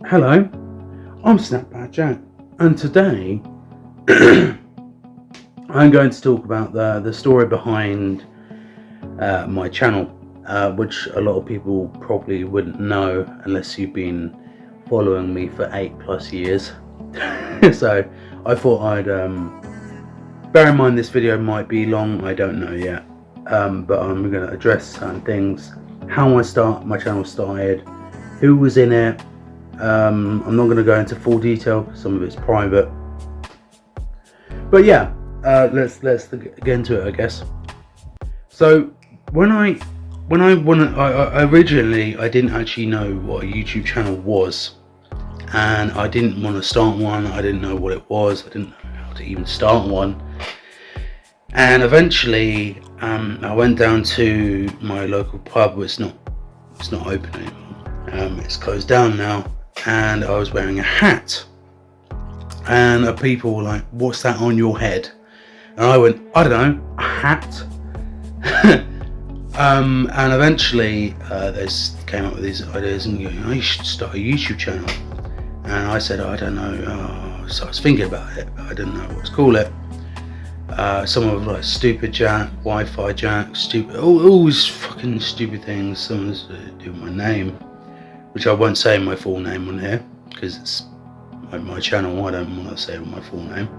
Hello, I'm Snapback Jack, and today I'm going to talk about the story behind my channel, which a lot of people probably wouldn't know unless you've been following me for 8+ years. So I thought I'd bear in mind this video might be long, I don't know yet, but I'm going to address certain things, how my channel started, who was in it. I'm not going to go into full detail, some of it's private, but yeah, let's get into it, I guess. So when I originally, I didn't actually know what a YouTube channel was, and I didn't want to start one. I didn't know what it was. I didn't know how to even start one. And eventually, I went down to my local pub. It's not open anymore. It's closed down now. And I was wearing a hat, and people were like, "What's that on your head?" And I went, "I don't know, a hat." And eventually they came up with these ideas and going, "Oh, you should start a YouTube channel." And I said, "I don't know." So I was thinking about it, but I didn't know what to call it. Some of like Stupid Jack, Wi-Fi Jack, stupid, all these fucking stupid things. Some was to do with my name, which I won't say my full name on here because it's my channel. I don't want to say my full name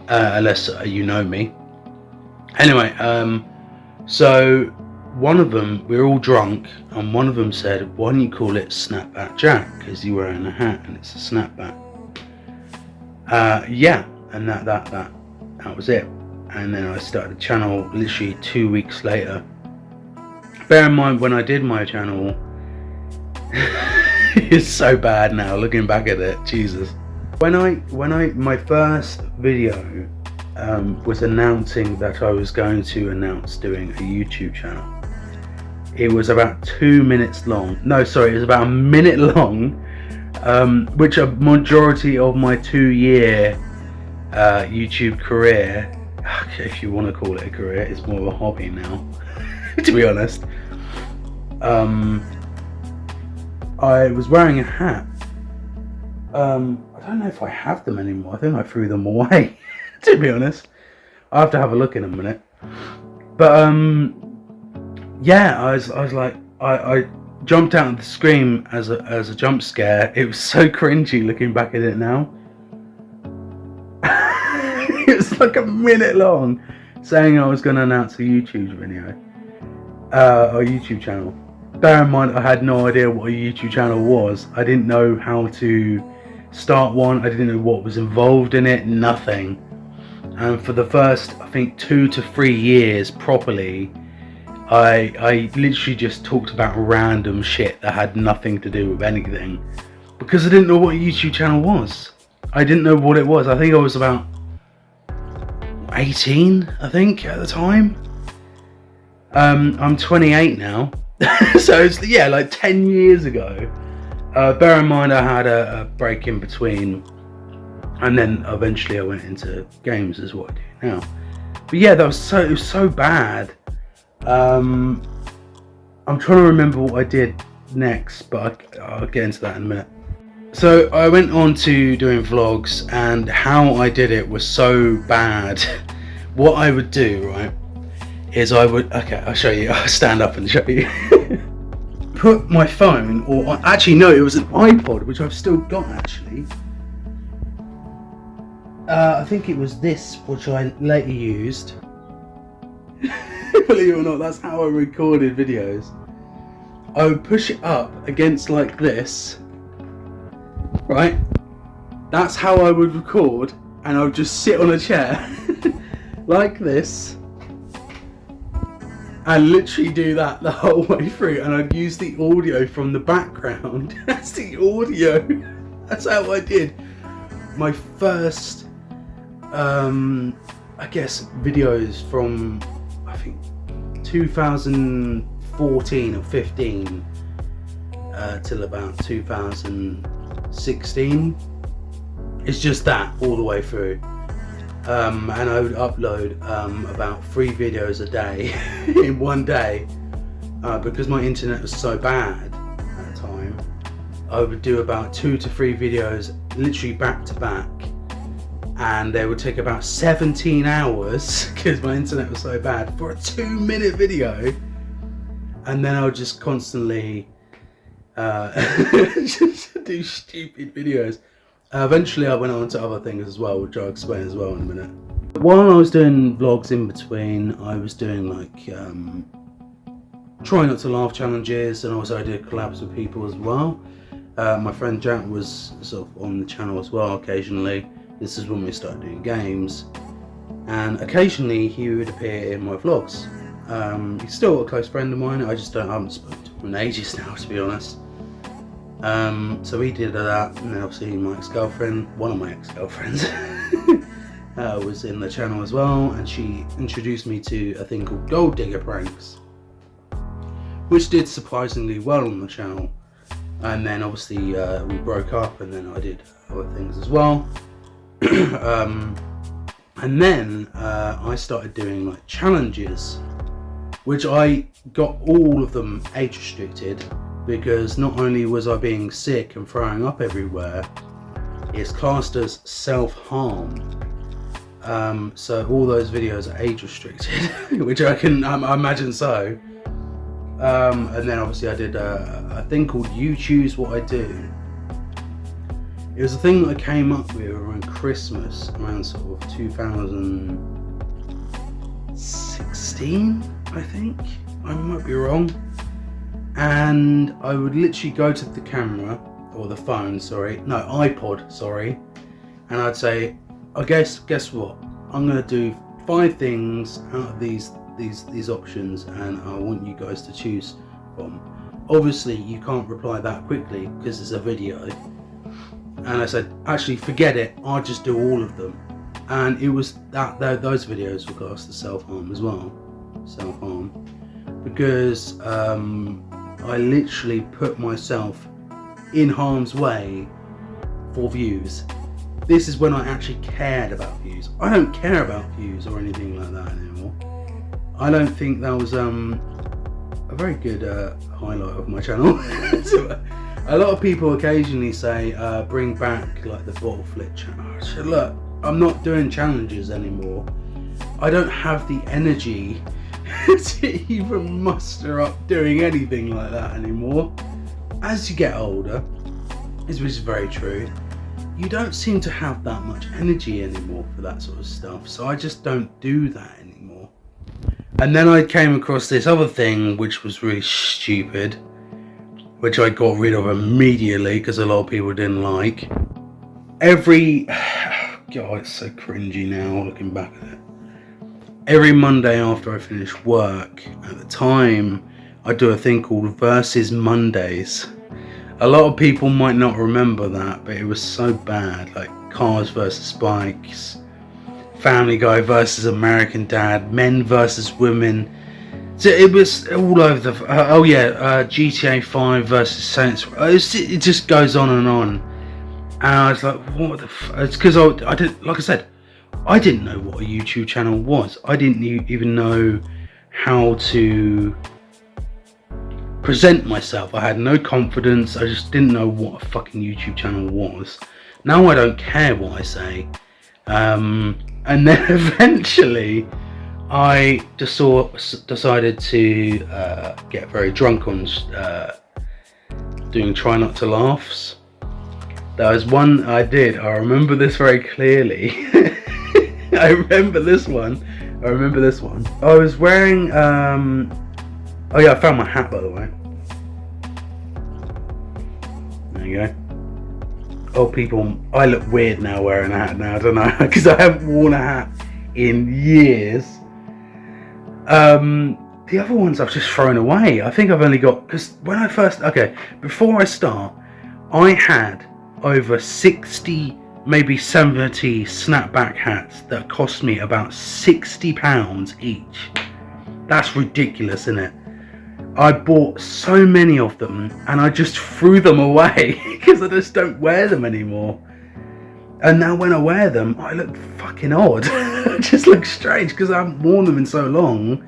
unless you know me. Anyway, so one of them, we were all drunk, and one of them said, "Why don't you call it Snapback Jack? Because you're wearing a hat and it's a snapback." Yeah, and that was it. And then I started the channel literally 2 weeks later. Bear in mind, when I did my channel, it's so bad now looking back at it. Jesus. My first video was announcing that I was going to announce doing a YouTube channel. It was about 2 minutes long. No, sorry, it was about a minute long, which a majority of my 2-year YouTube career, if you want to call it a career, it's more of a hobby now, to be honest. I was wearing a hat. I don't know if I have them anymore. I think I threw them away, to be honest. I'll have to have a look in a minute. But yeah, I was like, I jumped out of the screen as a jump scare. It was so cringy looking back at it now. It was like a minute long, saying I was going to announce a YouTube video, or YouTube channel. Bear in mind, I had no idea what a YouTube channel was. I didn't know how to start one. I didn't know what was involved in it. Nothing. And for the first, I think, 2 to 3 years properly, I literally just talked about random shit that had nothing to do with anything, because I didn't know what a YouTube channel was. I didn't know what it was. I think I was about 18, I think, at the time. I'm 28 now. So it's, yeah, like 10 years ago. Bear in mind, I had a break in between, and then eventually I went into games, is what I do now. But yeah, it was so bad. I'm trying to remember what I did next, but I'll get into that in a minute. So I went on to doing vlogs, and how I did it was so bad. What I would do, right, is I'll show you. I'll stand up and show you. Put my phone, or actually no, it was an iPod, which I've still got actually. I think it was this, which I later used. Believe it or not, that's how I recorded videos. I would push it up against like this, right? That's how I would record, and I would just sit on a chair like this and literally do that the whole way through, and I'd use the audio from the background. That's the audio. That's how I did my first I guess videos from, I think, 2014 or 15 till about 2016. It's just that all the way through. And I would upload about 3 videos a day in one day, because my internet was so bad at the time. I would do about 2 to 3 videos literally back to back, and they would take about 17 hours because my internet was so bad for a 2-minute video. And then I would just constantly just do stupid videos. Eventually I went on to other things as well, which I'll explain as well in a minute. While I was doing vlogs in between, I was doing like try not to laugh challenges, and also I did collabs with people as well. My friend Jack was sort of on the channel as well occasionally. This is when we started doing games, and occasionally he would appear in my vlogs. He's still a close friend of mine. I haven't spoken to him in ages now, to be honest. So we did that, and then obviously my ex-girlfriend, one of my ex-girlfriends, was in the channel as well, and she introduced me to a thing called Gold Digger Pranks, which did surprisingly well on the channel. And then obviously we broke up, and then I did other things as well. And then I started doing like challenges, which I got all of them age restricted, because not only was I being sick and throwing up everywhere, it's classed as self-harm. So all those videos are age restricted, which I imagine so. And then obviously I did a thing called You Choose What I Do. It was a thing that I came up with around Christmas, around sort of 2016, I think. I might be wrong. And I would literally go to the camera, or the phone, iPod, and I'd say, guess what? I'm gonna do 5 things out of these options, and I want you guys to choose from. Obviously you can't reply that quickly because it's a video. And I said, actually forget it, I'll just do all of them. And it was those videos were classed as self-harm as well. Self-harm. Because I literally put myself in harm's way for views. This is when I actually cared about views. I don't care about views or anything like that anymore. I don't think that was a very good highlight of my channel. So, a lot of people occasionally say bring back like the bottle flip challenge. So look, I'm not doing challenges anymore. I don't have the energy to even muster up doing anything like that anymore. As you get older, which is very true, you don't seem to have that much energy anymore for that sort of stuff. So I just don't do that anymore. And then I came across this other thing which was really stupid, which I got rid of immediately because a lot of people didn't like. God, it's so cringy now looking back at it. Every Monday after I finish work, at the time, I do a thing called Versus Mondays. A lot of people might not remember that, but it was so bad. Like Cars versus Bikes, Family Guy versus American Dad, Men versus Women. So it was all over the. GTA 5 versus Saints. It just goes on and on. And I was like, what the? It's because I did, like I said, I didn't know what a YouTube channel was. I didn't even know how to present myself. I had no confidence. I just didn't know what a fucking YouTube channel was. Now I don't care what I say. And then eventually I just decided to get very drunk on doing Try Not to Laughs. That was one I did. I remember this very clearly. I remember this one. I was wearing oh yeah, I found my hat, by the way. There you go. Oh, people, I look weird now wearing a hat now, don't I? Because I haven't worn a hat in years. The other ones I've just thrown away. I think I've only got, because when I first, before I start, I had over 60, maybe 70 snapback hats that cost me about £60 each. That's ridiculous, isn't it? I bought so many of them and I just threw them away because I just don't wear them anymore. And now when I wear them, I look fucking odd. I just look strange because I haven't worn them in so long.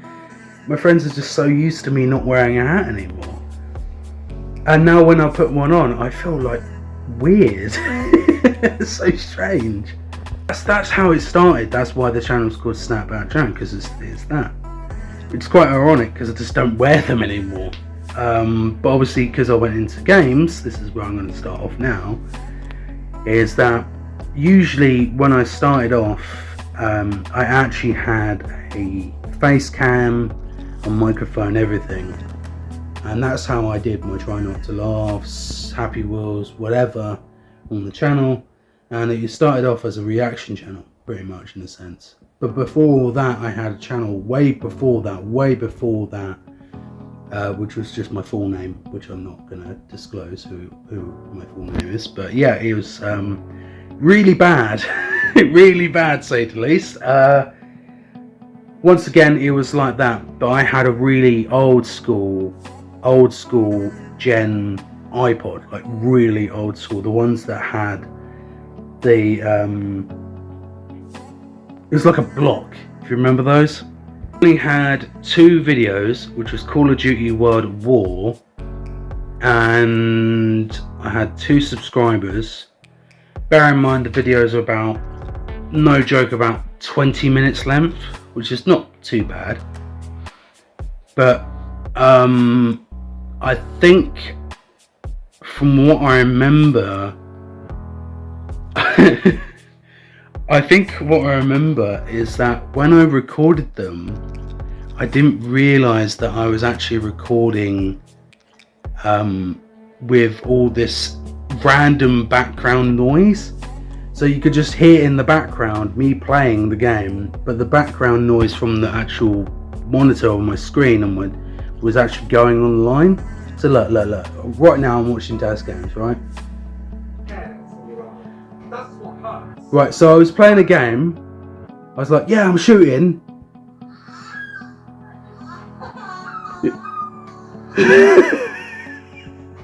My friends are just so used to me not wearing a hat anymore. And now when I put one on, I feel like weird. It's so strange. That's how it started. That's why the channel's called Snapback Jan, because it's that. It's quite ironic because I just don't wear them anymore. But obviously, because I went into games, this is where I'm going to start off now. Is that usually when I started off, I actually had a face cam, a microphone, everything. And that's how I did my Try Not to Laughs, Happy Wheels, whatever on the channel. And it started off as a reaction channel, pretty much in a sense. But before all that, I had a channel way before that, which was just my full name, which I'm not going to disclose who my full name is. But yeah, it was really bad, really bad, say the least. Once again, it was like that, but I had a really old school gen iPod, like really old school, the ones that had the it was like a block, if you remember those. I only had 2 videos, which was Call of Duty World at War, and I had 2 subscribers. Bear in mind the videos are about, no joke, about 20 minutes length, which is not too bad. But I think from what I remember, is that when I recorded them, I didn't realise that I was actually recording with all this random background noise. So you could just hear in the background me playing the game, but the background noise from the actual monitor on my screen and was actually going online. So look. Right now I'm watching Daz Games, right? Right, so I was playing a game. I was like, yeah, I'm shooting.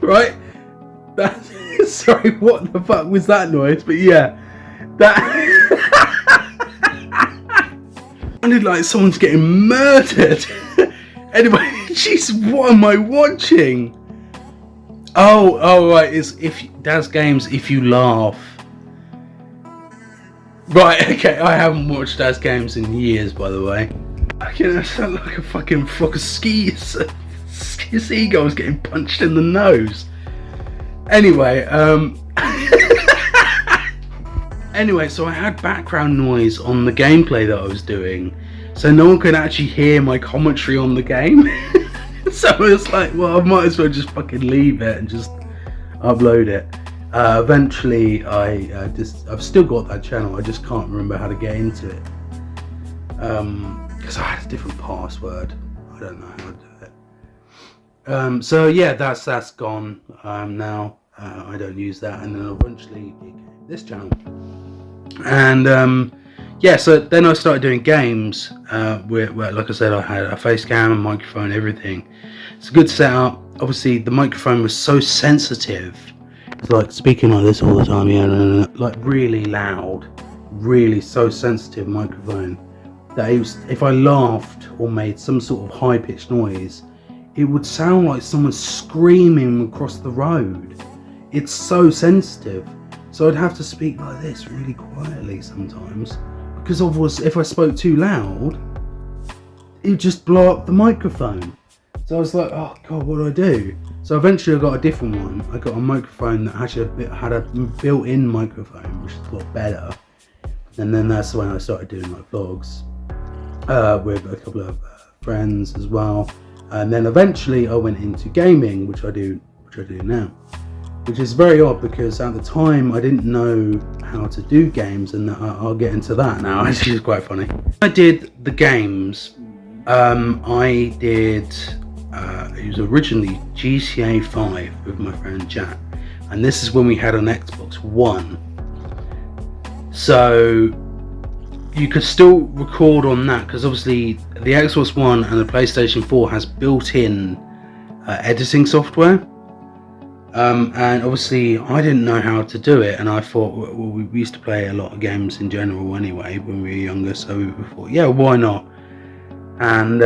Right? Sorry, what the fuck was that noise? But yeah, that sounded like someone's getting murdered. Anyway, jeez, what am I watching? Oh, right. It's Daz Games. If you laugh. Right, okay, I haven't watched Daz Games in years, by the way. I sound like a fucking flock of seagulls getting punched in the nose. Anyway, so I had background noise on the gameplay that I was doing, so no one could actually hear my commentary on the game. So I was like, well, I might as well just fucking leave it and just upload it. Eventually, I've still got that channel. I just can't remember how to get into it because I had a different password. I don't know how to do it. So yeah, that's gone now. I don't use that, and then eventually it came this channel. And yeah, so then I started doing games where, like I said, I had a face cam, a microphone, everything. It's a good setup. Obviously, the microphone was so sensitive. It's like speaking like this all the time, yeah, like really loud, really so sensitive microphone that it was, if I laughed or made some sort of high-pitched noise, it would sound like someone screaming across the road. It's so sensitive, so I'd have to speak like this really quietly sometimes, because obviously if I spoke too loud, it would just blow up the microphone. So I was like, oh god, what do I do? So eventually I got a different one. I got a microphone that actually had a built-in microphone, which is a lot better. And then that's when I started doing my vlogs with a couple of friends as well. And then eventually I went into gaming, which I do now. Which is very odd because at the time I didn't know how to do games, and I'll get into that now. Actually, it's quite funny. I did the games. I did. It was originally GTA 5 with my friend Jack, and this is when we had an Xbox One. So you could still record on that because obviously the Xbox One and the PlayStation 4 has built-in editing software. And obviously I didn't know how to do it, and I thought, well, we used to play a lot of games in general anyway when we were younger, so we thought, yeah, why not? And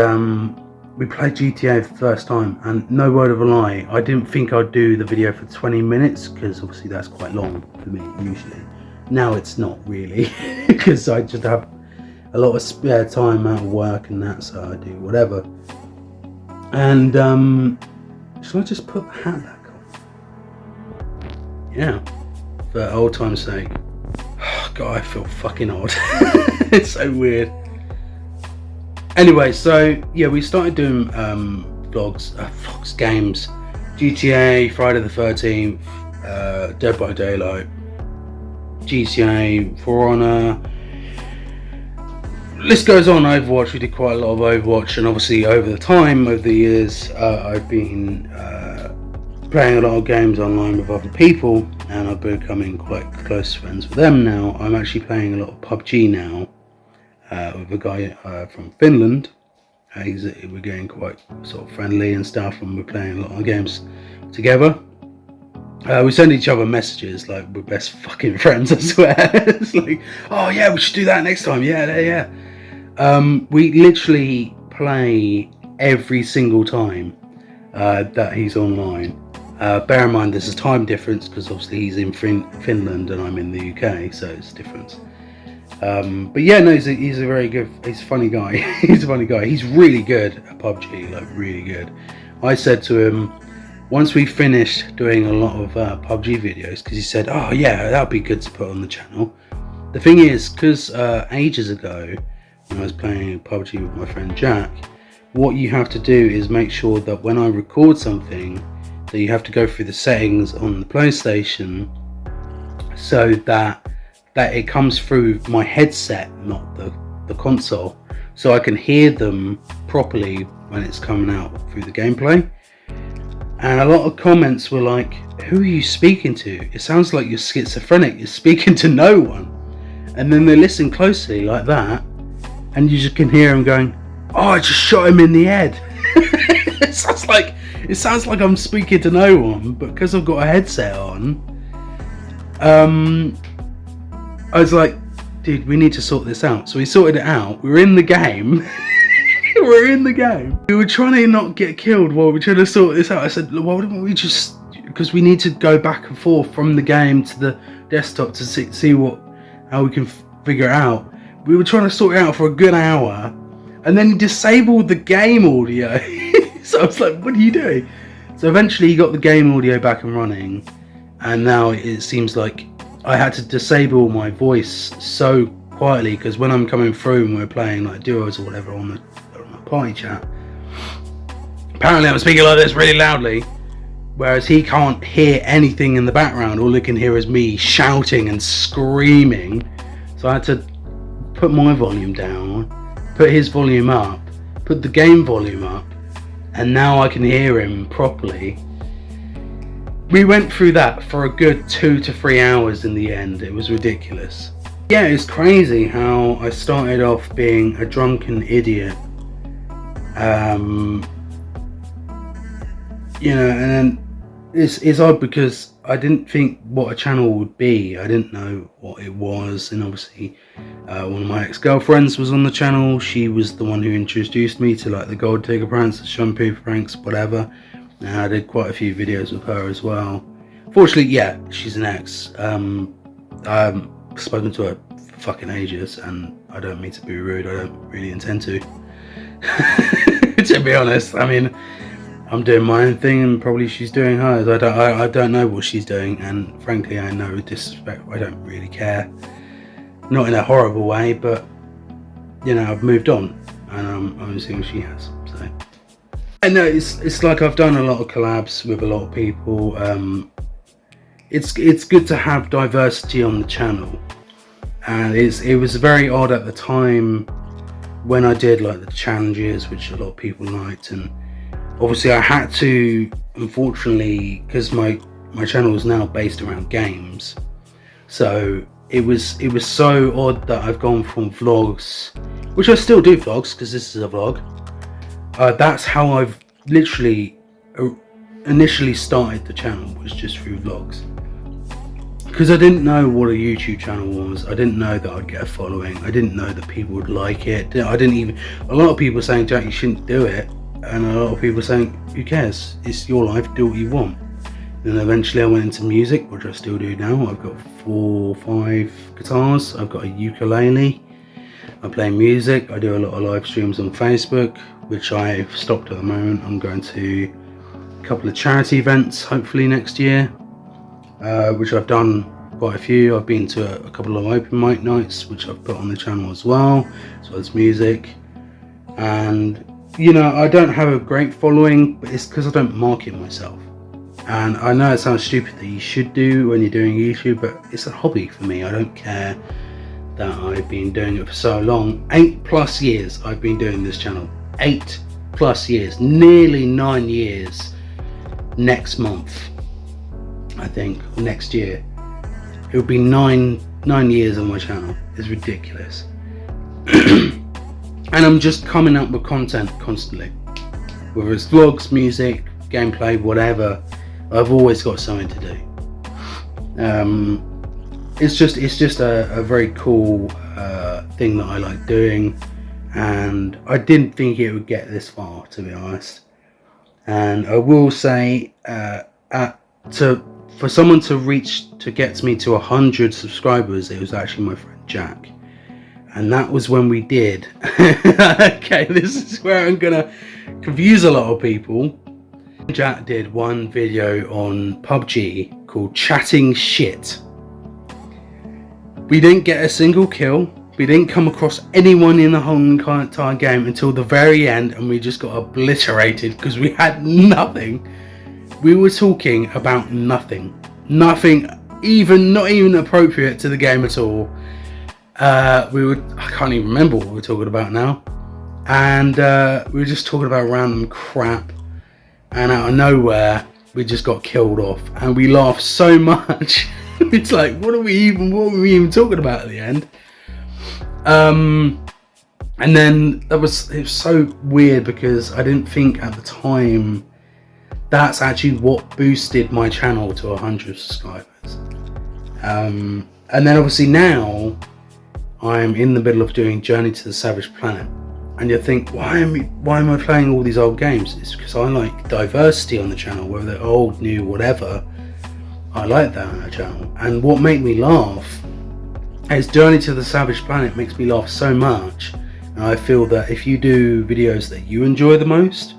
we played GTA for the first time, and no word of a lie, I didn't think I'd do the video for 20 minutes because obviously that's quite long for me usually. Now it's not really because I just have a lot of spare time out of work and that, so I do whatever. And should I just put the hat back on? Yeah, for old time's sake. Oh, God, I feel fucking odd. It's so weird. Anyway, so yeah, we started doing vlogs, games, GTA, Friday the 13th, Dead by Daylight, GTA, For Honor. List goes on. Overwatch, we did quite a lot of Overwatch, and obviously over the years, I've been playing a lot of games online with other people, and I've been becoming quite close friends with them now. I'm actually playing a lot of PUBG now with a guy from Finland. We're getting quite sort of friendly and stuff, and we're playing a lot of games together. We send each other messages like we're best fucking friends, I swear. It's like, oh yeah, we should do that next time. Yeah. We literally play every single time that he's online. Bear in mind there's a time difference because obviously he's in Finland and I'm in the UK, so it's a difference. But yeah, no, he's a very good, he's a funny guy. He's a funny guy. He's really good at PUBG, like really good. I said to him, once we finished doing a lot of PUBG videos, because he said, oh yeah, that'd be good to put on the channel. The thing is, because ages ago, when I was playing PUBG with my friend Jack, what you have to do is make sure that when I record something, that you have to go through the settings on the PlayStation so that it comes through my headset, not the console, so I can hear them properly when it's coming out through the gameplay. And a lot of comments were like, who are you speaking to? It sounds like you're schizophrenic, you're speaking to no one. And then they listen closely like that, and you just can hear him going, oh, I just shot him in the head. It sounds like I'm speaking to no one, but because I've got a headset on, I was like, dude, we need to sort this out. So we sorted it out. We were in the game. We were trying to not get killed while we were trying to sort this out. I said, why don't we just, because we need to go back and forth from the game to the desktop to see how we can figure it out. We were trying to sort it out for a good hour, and then he disabled the game audio. So I was like, what are you doing? So eventually he got the game audio back and running, and now it seems like I had to disable my voice so quietly, because when I'm coming through and we're playing like duos or whatever on the party chat, apparently I'm speaking like this really loudly, whereas he can't hear anything in the background. All he can hear is me shouting and screaming. So I had to put my volume down, put his volume up, put the game volume up, and now I can hear him properly. We went through that for a good 2 to 3 hours in the end. It was ridiculous. Yeah, it's crazy how I started off being a drunken idiot. You know, and then it's odd because I didn't think what a channel would be. I didn't know what it was, and obviously one of my ex-girlfriends was on the channel. She was the one who introduced me to like the gold digger pranks, the shampoo pranks, whatever. And I did quite a few videos with her as well. Fortunately, yeah, she's an ex. I've spoken to her for fucking ages, and I don't mean to be rude. I don't really intend to. To be honest, I mean, I'm doing my own thing, and probably she's doing hers. I don't know what she's doing, and frankly, I know disrespect. I don't really care. Not in a horrible way, but you know, I've moved on, and I'm seeing she has. So, I know it's like I've done a lot of collabs with a lot of people. It's good to have diversity on the channel, and it was very odd at the time when I did like the challenges, which a lot of people liked, and obviously I had to, unfortunately, because my channel is now based around games, so it was so odd that I've gone from vlogs, which I still do vlogs because this is a vlog. That's how I've literally initially started the channel, was just through vlogs, because I didn't know what a YouTube channel was. I didn't know that I'd get a following. I didn't know that people would like it. I didn't even, a lot of people saying, Jack, you shouldn't do it. and a lot of people saying, who cares, it's your life, do what you want. Then eventually I went into music, which I still do now. I've got 4 or 5 guitars, I've got a ukulele, I play music, I do a lot of live streams on Facebook, which I've stopped at the moment. I'm going to a couple of charity events hopefully next year, which I've done quite a few. I've been to a couple of open mic nights, which I've put on the channel as well as music. And you know, I don't have a great following, but it's because I don't market myself. And I know it sounds stupid that you should do when you're doing YouTube, but it's a hobby for me. I don't care that I've been doing it for so long. 8+ years I've been doing this channel. 8+ years, nearly 9 years next month, I think, or next year. It'll be nine years on my channel. It's ridiculous. And I'm just coming up with content constantly, whether it's vlogs, music, gameplay, whatever. I've always got something to do. It's just a very cool thing that I like doing, and I didn't think it would get this far, to be honest. And I will say, for someone to get me to 100 subscribers, it was actually my friend Jack. And that was when we did. Okay, this is where I'm gonna confuse a lot of people. Jack did one video on PUBG called Chatting Shit. We didn't get a single kill. We didn't come across anyone in the whole entire game until the very end, and we just got obliterated because we had nothing. We were talking about nothing. Nothing, not even appropriate to the game at all. I can't even remember what we were talking about now. And we were just talking about random crap. And out of nowhere, we just got killed off. And we laughed so much. It's like, what were we even talking about at the end? And then it was so weird because I didn't think at the time that's actually what boosted my channel to 100 subscribers. And then obviously now I'm in the middle of doing Journey to the Savage Planet, and you think, why am I playing all these old games? It's because I like diversity on the channel, whether they're old, new, whatever. I like that on the channel. And what made me laugh is Journey to the Savage Planet makes me laugh so much, and I feel that if you do videos that you enjoy the most,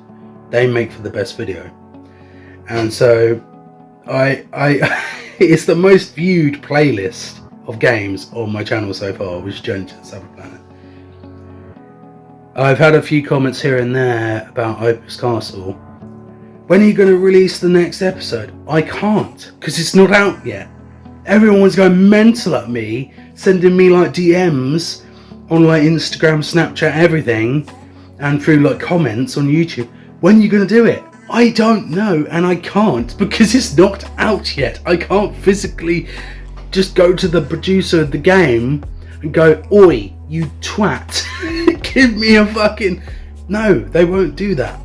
they make for the best video. And so I it's the most viewed playlist of games on my channel so far, which is Journey to the Savage Planet. I've had a few comments here and there about Opus Castle. When are you going to release the next episode? I can't, because it's not out yet. Everyone's going mental at me, sending me like DMs on like Instagram, Snapchat, everything, and through like comments on YouTube. When are you going to do it? I don't know, and I can't, because it's not out yet. I can't physically just go to the producer of the game and go, oi, you twat, give me a fucking... No, they won't do that.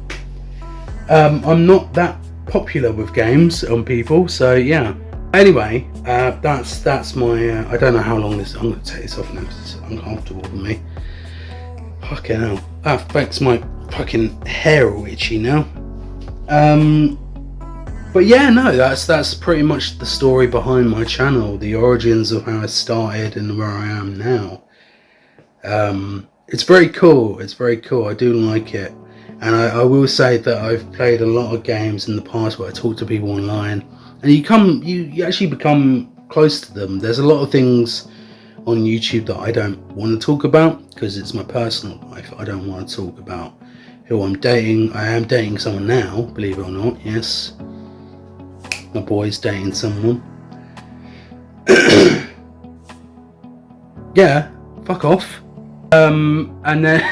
I'm not that popular with games on people, so yeah. Anyway, that's my... I don't know how long this... I'm going to take this off now because it's uncomfortable for me. Fucking hell. That makes my fucking hair all itchy now. But yeah, no, that's pretty much the story behind my channel, the origins of how I started and where I am now. It's very cool. It's very cool. I do like it, and I will say that I've played a lot of games in the past where I talk to people online, and you actually become close to them. There's a lot of things on YouTube that I don't want to talk about because it's my personal life. I don't want to talk about who I'm dating. I am dating someone now, believe it or not. Yes, my boy's dating someone. Yeah, fuck off. And then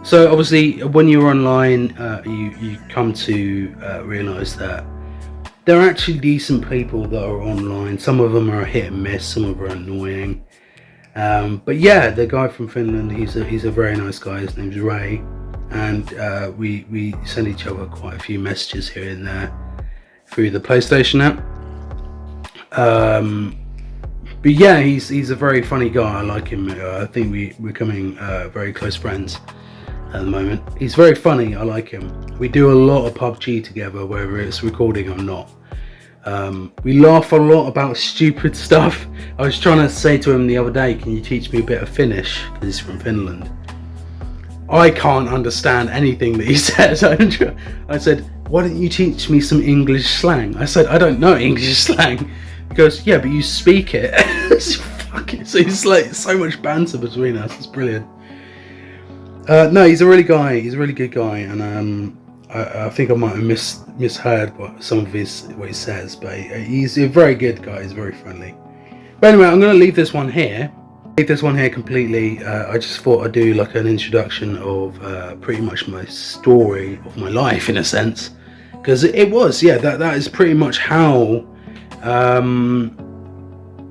so obviously when you're online, you come to realise that there are actually decent people that are online. Some of them are hit and miss, some of them are annoying. But yeah, the guy from Finland, he's a very nice guy. His name's Ray, and we send each other quite a few messages here and there through the PlayStation app. But yeah, he's a very funny guy. I like him. I think we're becoming very close friends. at the moment. He's very funny, I like him. We do a lot of PUBG together, whether it's recording or not. We laugh a lot about stupid stuff. I was trying to say to him the other day, can you teach me a bit of Finnish? Because he's from Finland. I can't understand anything that he says. I said, why don't you teach me some English slang? I said, I don't know English slang. He goes, yeah, but you speak it. So it's like so much banter between us. It's brilliant. No, he's a really good guy, and I think I might have misheard what he says, but he's a very good guy. He's very friendly. But anyway, I'm going to leave this one here. Completely. I just thought I'd do like an introduction of pretty much my story of my life, in a sense, because it was, yeah, that is pretty much how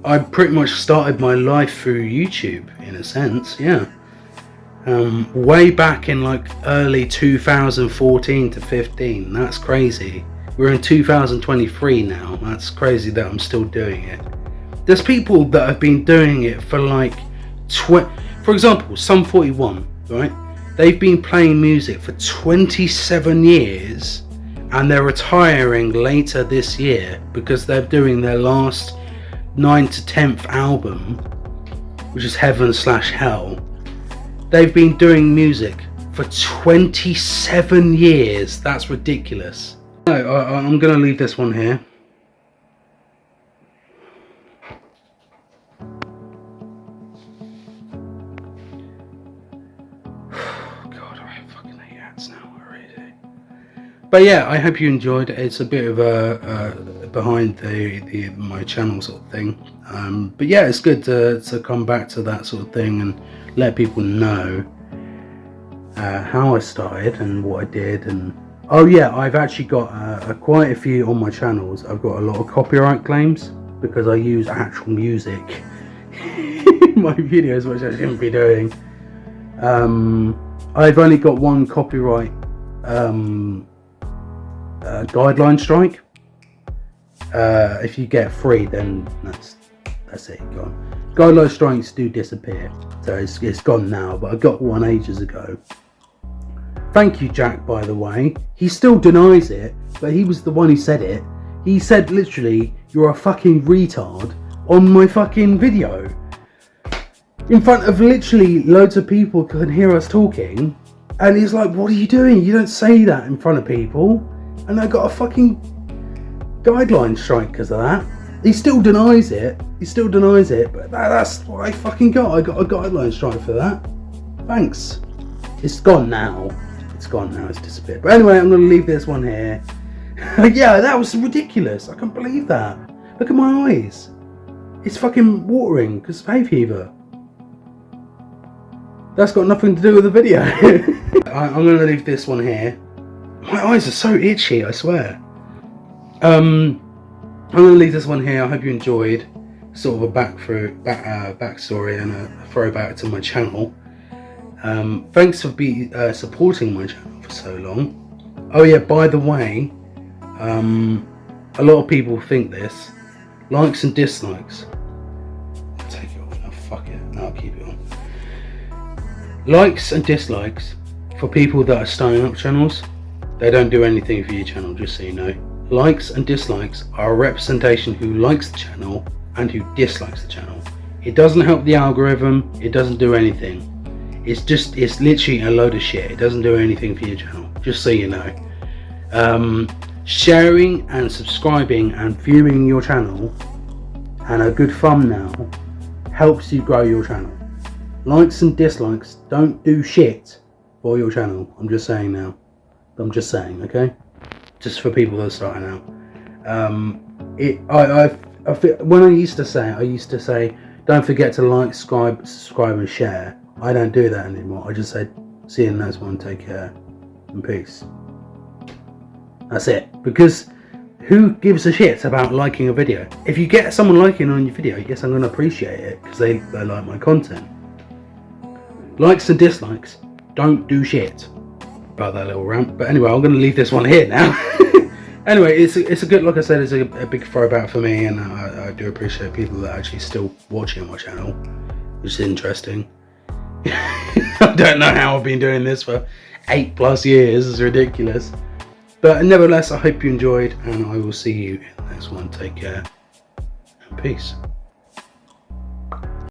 I pretty much started my life through YouTube, in a sense, yeah. Way back in like early 2014 to 15. That's crazy. We're in 2023 now. That's crazy that I'm still doing it. There's people that have been doing it for like for example, Sum 41, right? They've been playing music for 27 years and they're retiring later this year because they're doing their last 9th to 10th album, which is Heaven/Hell. They've been doing music for 27 years. That's ridiculous. No, I'm going to leave this one here. God, I fucking hate hats now. I really do. But yeah, I hope you enjoyed it. It's a bit of a behind my channel sort of thing. But yeah, it's good to come back to that sort of thing and let people know how I started and what I did. And oh yeah, I've actually got quite a few on my channels. I've got a lot of copyright claims because I use actual music in my videos, which I shouldn't be doing. I've only got one copyright guideline strike. If you get 3, then that's it, gone. Guideline strikes do disappear, so it's gone now, but I got one ages ago. Thank you, Jack, by the way. He still denies it, but he was the one who said it. He said literally, you're a fucking retard on my fucking video. In front of literally loads of people can hear us talking, and he's like, what are you doing? You don't say that in front of people. And I got a fucking guideline strike because of that. He still denies it, but that's what I fucking got. I got a guideline strike for that. Thanks. It's gone now. It's disappeared. But anyway, I'm going to leave this one here. Yeah, that was ridiculous. I can't believe that. Look at my eyes. It's fucking watering because of hay fever. That's got nothing to do with the video. I'm going to leave this one here. My eyes are so itchy, I swear. I'm going to leave this one here. I hope you enjoyed sort of a backstory and a throwback to my channel. Thanks for supporting my channel for so long. Oh yeah, by the way, a lot of people think this. Likes and dislikes. I'll take it off now, fuck it. No, I'll keep it on. Likes and dislikes for people that are starting up channels, they don't do anything for your channel, just so you know. Likes and dislikes are a representation who likes the channel and who dislikes the channel. It doesn't help the algorithm, it doesn't do anything. It's literally a load of shit. It doesn't do anything for your channel, just so you know. Sharing and subscribing and viewing your channel and a good thumbnail helps you grow your channel. Likes and dislikes don't do shit for your channel. I'm just saying now. I'm just saying, okay? Just for people that are starting out. When I used to say, don't forget to like, subscribe and share. I don't do that anymore. I just say, see you in the next one, take care, and peace. That's it. Because who gives a shit about liking a video? If you get someone liking on your video, yes, I'm going to appreciate it because they like my content. Likes and dislikes don't do shit. About that little rant. But anyway, I'm going to leave this one here now. Anyway, it's a good, like I said, it's a big throwback for me, and I do appreciate people that are actually still watching my channel, which is interesting. I don't know how I've been doing this for 8+ years. It's ridiculous. But nevertheless, I hope you enjoyed, and I will see you in the next one. Take care and peace.